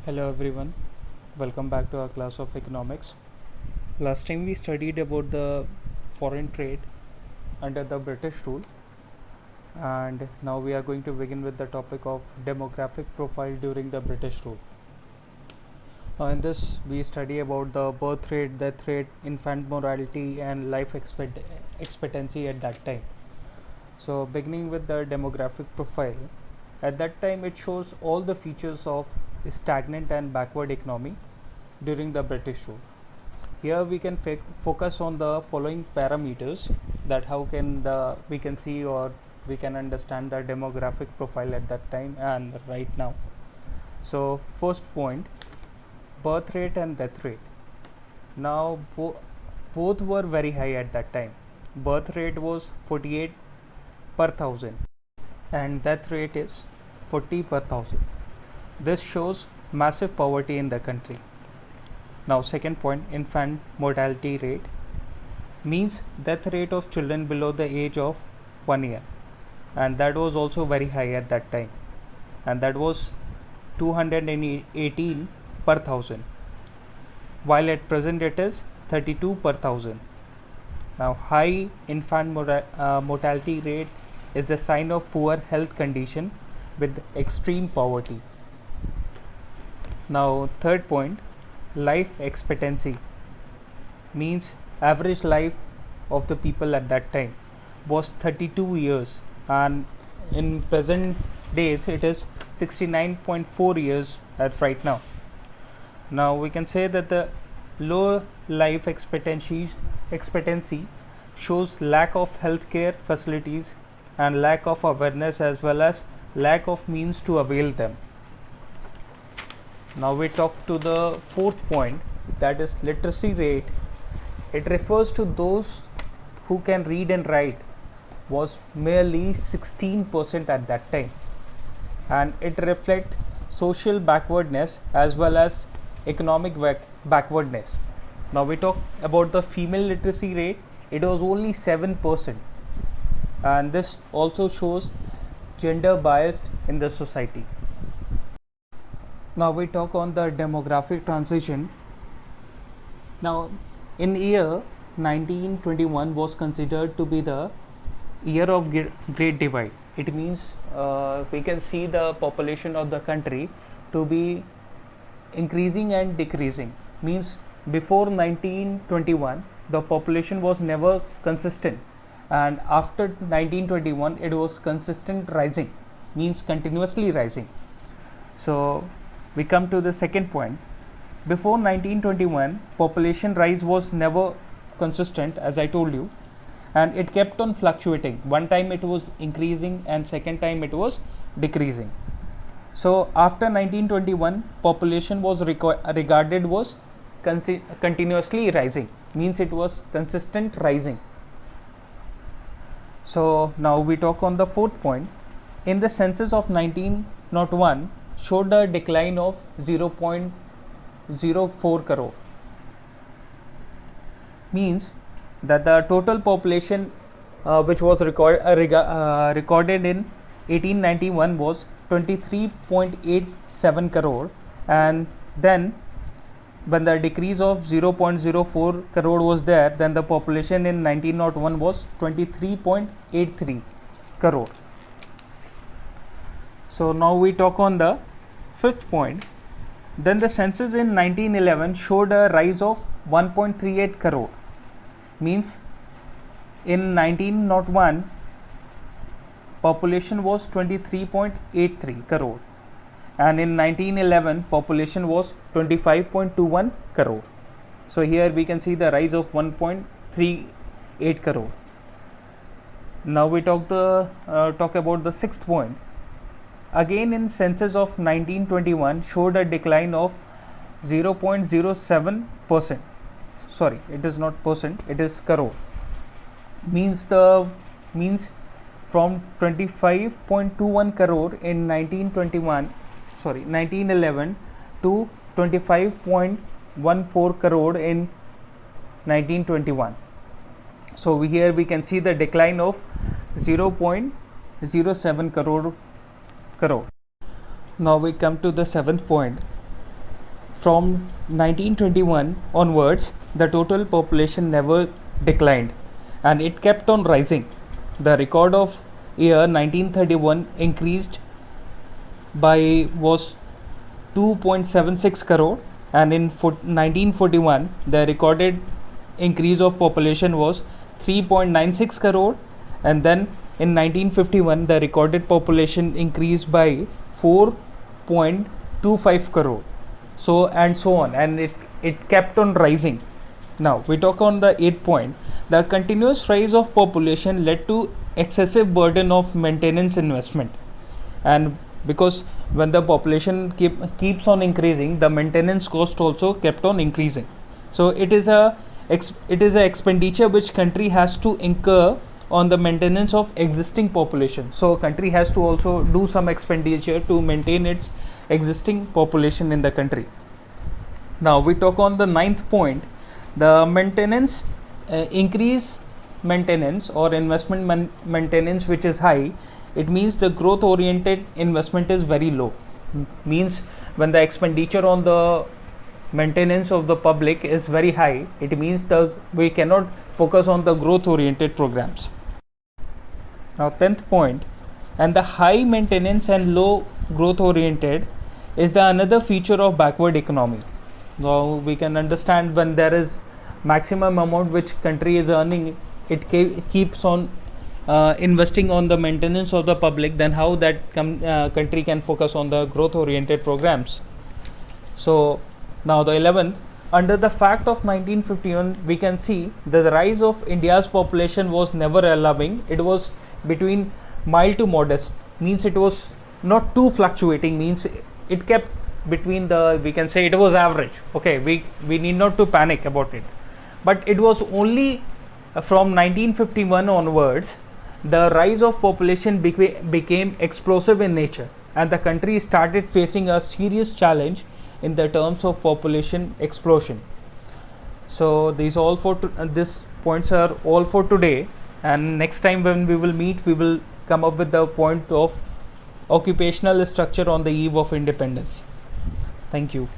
Hello everyone, welcome back to our class of economics. Last time we studied about the foreign trade under the British rule, and now we are going to begin with the topic of demographic profile during the British rule. Now in this we study about the birth rate, death rate, infant mortality and life expectancy at that time. So beginning with the demographic profile, at that time it shows all the features of stagnant and backward economy during the British rule. Here we can focus on the following parameters, that how can we can see or we can understand the demographic profile at that time and right now. So first point, birth rate and death rate. Now both were very high at that time. Birth rate was 48 per thousand and death rate is 40 per thousand. This shows massive poverty in the country. Now second point, infant mortality rate means death rate of children below the age of 1 year, and that was also very high at that time, and that was 218 per thousand, while at present it is 32 per thousand. Now high infant mortality rate is the sign of poor health condition with extreme poverty. Now third point, life expectancy means average life of the people at that time was 32 years, and in present days it is 69.4 years at right now. Now we can say that the low life expectancy shows lack of healthcare facilities and lack of awareness as well as lack of means to avail them. Now we talk to the fourth point, that is literacy rate. It refers to those who can read and write was merely 16% at that time, and it reflects social backwardness as well as economic backwardness. Now we talk about the female literacy rate. It was only 7%, and this also shows gender bias in the society. Now we talk on the demographic transition. Now in year 1921 was considered to be the year of great divide. It means we can see the population of the country to be increasing and decreasing. Means before 1921 the population was never consistent, and after 1921 it was consistent rising, means continuously rising. So we come to the second point. Before 1921 population rise was never consistent, as I told you, and it kept on fluctuating. One time it was increasing and second time it was decreasing. So after 1921 population was regarded was continuously rising, means it was consistent rising. So now we talk on the fourth point. In the census of 1901 showed a decline of 0.04 crore, means that the total population which was recorded in 1891 was 23.87 crore, and then when the decrease of 0.04 crore was there, then the population in 1901 was 23.83 crore. So now we talk on the fifth point. Then the census in 1911 showed a rise of 1.38 crore, means in 1901 population was 23.83 crore, and in 1911 population was 25.21 crore. So here we can see the rise of 1.38 crore. Now we talk about the sixth point. Again in census of 1921 showed a decline of 0.07%. Sorry, it is not percent, it is crore. Means from 25.21 crore in 1911 to 25.14 crore in 1921. So here we can see the decline of 0.07 crore. Now we come to the seventh point. from 1921 onwards, the total population never declined and it kept on rising. The record of year 1931 increased by was 2.76 crore, and in 1941 the recorded increase of population was 3.96 crore, and then in 1951 the recorded population increased by 4.25 crore, so and so on, and it kept on rising. Now we talk on the 8th point. The continuous rise of population led to excessive burden of maintenance investment, and because when the population keeps on increasing, the maintenance cost also kept on increasing. So it is a expenditure which country has to incur on the maintenance of existing population. So country has to also do some expenditure to maintain its existing population in the country. Now we talk on the 9th point. The maintenance increase maintenance or investment maintenance which is high, it means the growth oriented investment is very low. Means when the expenditure on the maintenance of the public is very high, it means we cannot focus on the growth oriented programs. Now 10th point, and the high maintenance and low growth oriented is the another feature of backward economy. Now we can understand when there is maximum amount which country is earning, it keeps on investing on the maintenance of the public, then how that country can focus on the growth oriented programs. So now the 11th, under the fact of 1951 we can see that the rise of India's population was never alarming. It was between mild to modest, means it was not too fluctuating, means it kept between the, we can say it was average. Okay, we need not to panic about it, but it was only from 1951 onwards the rise of population became explosive in nature, and the country started facing a serious challenge in the terms of population explosion. So these points are all for today, and next time when we will meet, we will come up with the point of occupational structure on the eve of independence. Thank you.